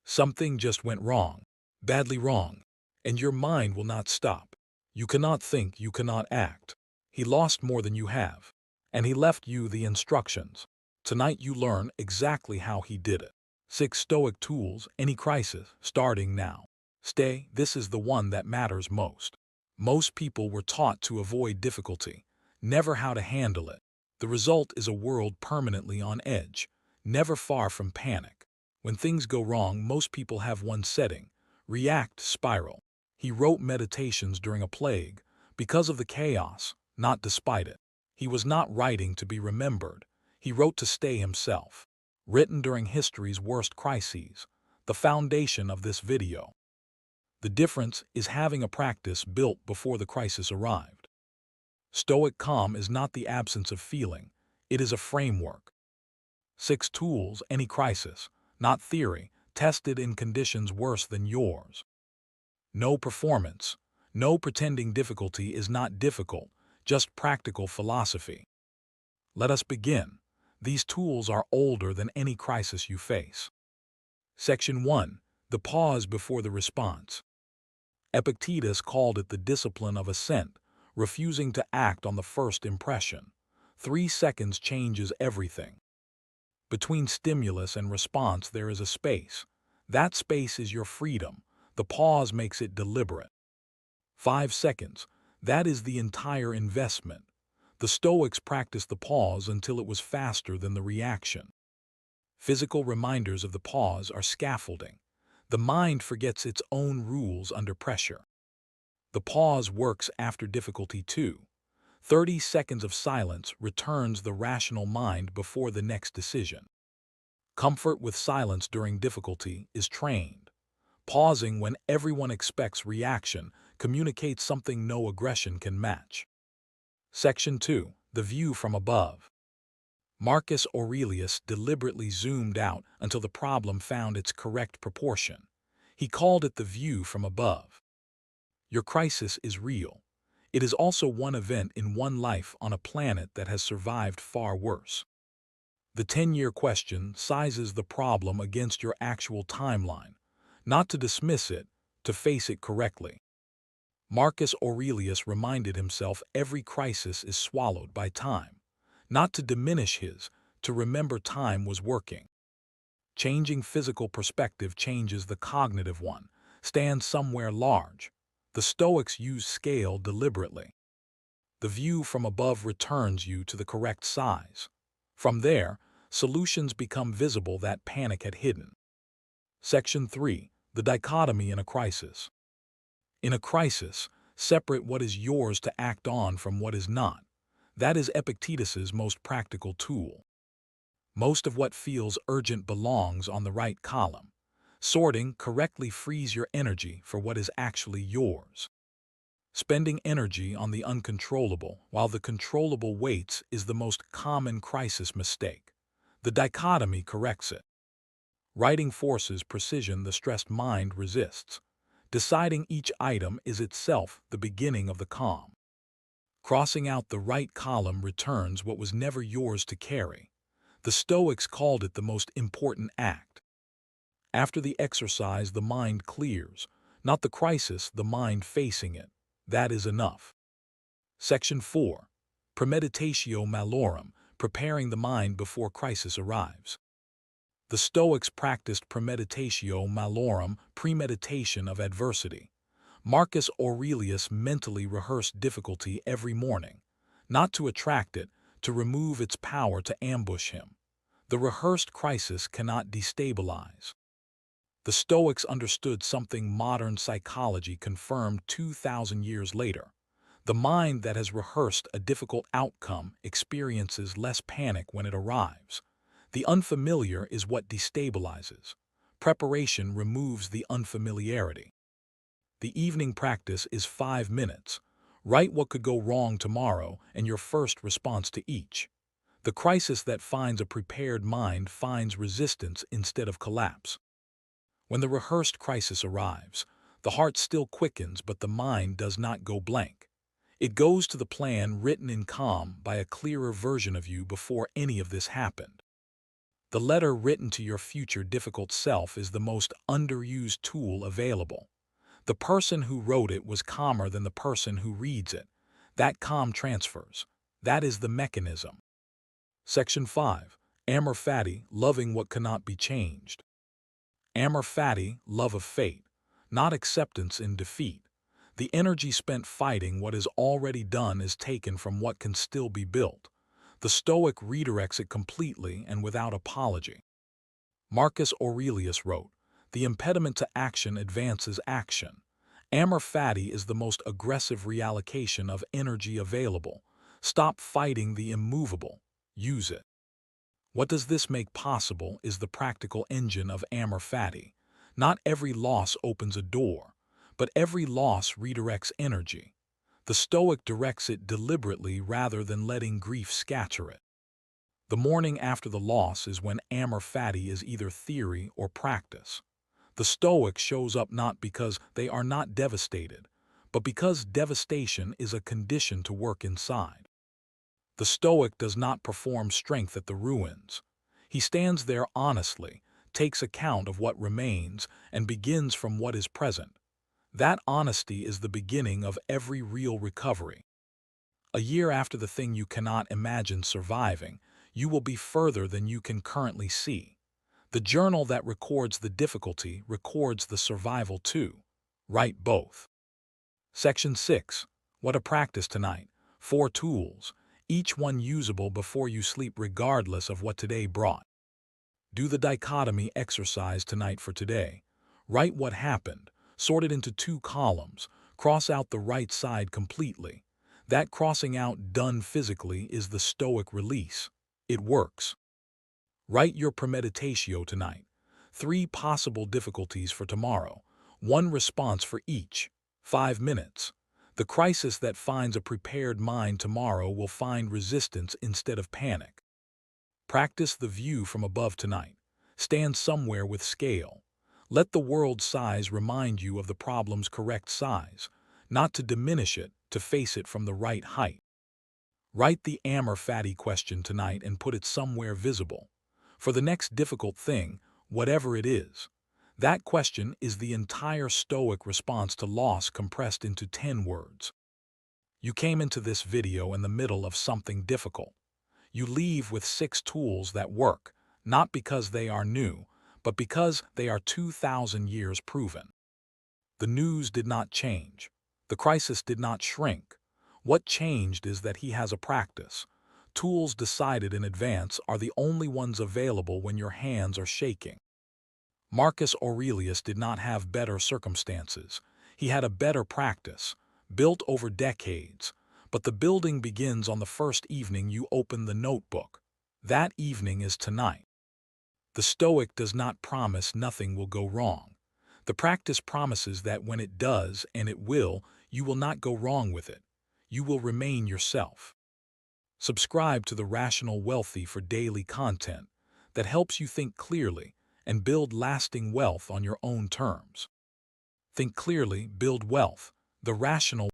Something just went wrong, badly wrong, and your mind will not stop. You cannot think, you cannot act. He lost more than you have, and he left you the instructions. Tonight you learn exactly how he did it. 6 Stoic tools, any crisis, starting now. Stay, this is the one that matters most. Most people were taught to avoid difficulty, never how to handle it. The result is a world permanently on edge, never far from panic. When things go wrong, most people have one setting: react, spiral. He wrote Meditations during a plague, because of the chaos, not despite it. He was not writing to be remembered. He wrote to stay himself. Written during history's worst crises, the foundation of this video. The difference is having a practice built before the crisis arrived. Stoic calm is not the absence of feeling, it is a framework. 6 tools, any crisis, not theory, tested in conditions worse than yours. No performance, no pretending difficulty is not difficult, just practical philosophy. Let us begin. These tools are older than any crisis you face. Section 1. The pause before the response. Epictetus called it the discipline of assent, refusing to act on the first impression. 3 seconds changes everything. Between stimulus and response there is a space. That space is your freedom. The pause makes it deliberate. 5 seconds. That is the entire investment. The Stoics practiced the pause until it was faster than the reaction. Physical reminders of the pause are scaffolding. The mind forgets its own rules under pressure. The pause works after difficulty too. 30 seconds of silence returns the rational mind before the next decision. Comfort with silence during difficulty is trained. Pausing when everyone expects reaction communicates something no aggression can match. Section 2. The view from above. Marcus Aurelius deliberately zoomed out until the problem found its correct proportion. He called it the view from above. Your crisis is real. It is also one event in one life on a planet that has survived far worse. The 10-year question sizes the problem against your actual timeline, not to dismiss it, to face it correctly. Marcus Aurelius reminded himself every crisis is swallowed by time, not to diminish his, to remember time was working. Changing physical perspective changes the cognitive one, stand somewhere large. The Stoics use scale deliberately. The view from above returns you to the correct size. From there, solutions become visible that panic had hidden. Section 3. The dichotomy in a crisis. In a crisis, separate what is yours to act on from what is not. That is Epictetus's most practical tool. Most of what feels urgent belongs on the right column. Sorting correctly frees your energy for what is actually yours. Spending energy on the uncontrollable while the controllable waits is the most common crisis mistake. The dichotomy corrects it. Writing forces precision the stressed mind resists. Deciding each item is itself the beginning of the calm. Crossing out the right column returns what was never yours to carry. The Stoics called it the most important act. After the exercise, the mind clears, not the crisis, the mind facing it. That is enough. Section 4. Premeditatio malorum, preparing the mind before crisis arrives. The Stoics practiced premeditatio malorum, premeditation of adversity. Marcus Aurelius mentally rehearsed difficulty every morning, not to attract it, to remove its power to ambush him. The rehearsed crisis cannot destabilize. The Stoics understood something modern psychology confirmed 2,000 years later. The mind that has rehearsed a difficult outcome experiences less panic when it arrives. The unfamiliar is what destabilizes. Preparation removes the unfamiliarity. The evening practice is 5 minutes. Write what could go wrong tomorrow and your first response to each. The crisis that finds a prepared mind finds resistance instead of collapse. When the rehearsed crisis arrives, the heart still quickens but the mind does not go blank. It goes to the plan written in calm by a clearer version of you before any of this happened. The letter written to your future difficult self is the most underused tool available. The person who wrote it was calmer than the person who reads it. That calm transfers. That is the mechanism. Section 5. Amor fati, loving what cannot be changed. Amor fati, love of fate, not acceptance in defeat. The energy spent fighting what is already done is taken from what can still be built. The Stoic redirects it completely and without apology. Marcus Aurelius wrote, "The impediment to action advances action." Amor fati is the most aggressive reallocation of energy available. Stop fighting the immovable. Use it. What does this make possible is the practical engine of amor fati. Not every loss opens a door, but every loss redirects energy. The Stoic directs it deliberately rather than letting grief scatter it. The morning after the loss is when amor fati is either theory or practice. The Stoic shows up not because they are not devastated, but because devastation is a condition to work inside. The Stoic does not perform strength at the ruins. He stands there honestly, takes account of what remains, and begins from what is present. That honesty is the beginning of every real recovery. A year after the thing you cannot imagine surviving, you will be further than you can currently see. The journal that records the difficulty records the survival too. Write both. Section 6. What a practice tonight. 4 tools, each one usable before you sleep regardless of what today brought. Do the dichotomy exercise tonight for today. Write what happened, sort it into 2 columns, cross out the right side completely. That crossing out done physically is the Stoic release. It works. Write your premeditatio tonight. 3 possible difficulties for tomorrow. 1 response for each. 5 minutes. The crisis that finds a prepared mind tomorrow will find resistance instead of panic. Practice the view from above tonight. Stand somewhere with scale. Let the world's size remind you of the problem's correct size, not to diminish it, to face it from the right height. Write the amor fati question tonight and put it somewhere visible. For the next difficult thing, whatever it is, that question is the entire Stoic response to loss compressed into 10 words. You came into this video in the middle of something difficult. You leave with 6 tools that work, not because they are new, but because they are 2,000 years proven. The news did not change. The crisis did not shrink. What changed is that he has a practice. Tools decided in advance are the only ones available when your hands are shaking. Marcus Aurelius did not have better circumstances. He had a better practice, built over decades. But the building begins on the first evening you open the notebook. That evening is tonight. The Stoic does not promise nothing will go wrong. The practice promises that when it does, and it will, you will not go wrong with it. You will remain yourself. Subscribe to The Rational Wealthy for daily content that helps you think clearly and build lasting wealth on your own terms. Think clearly, build wealth. The Rational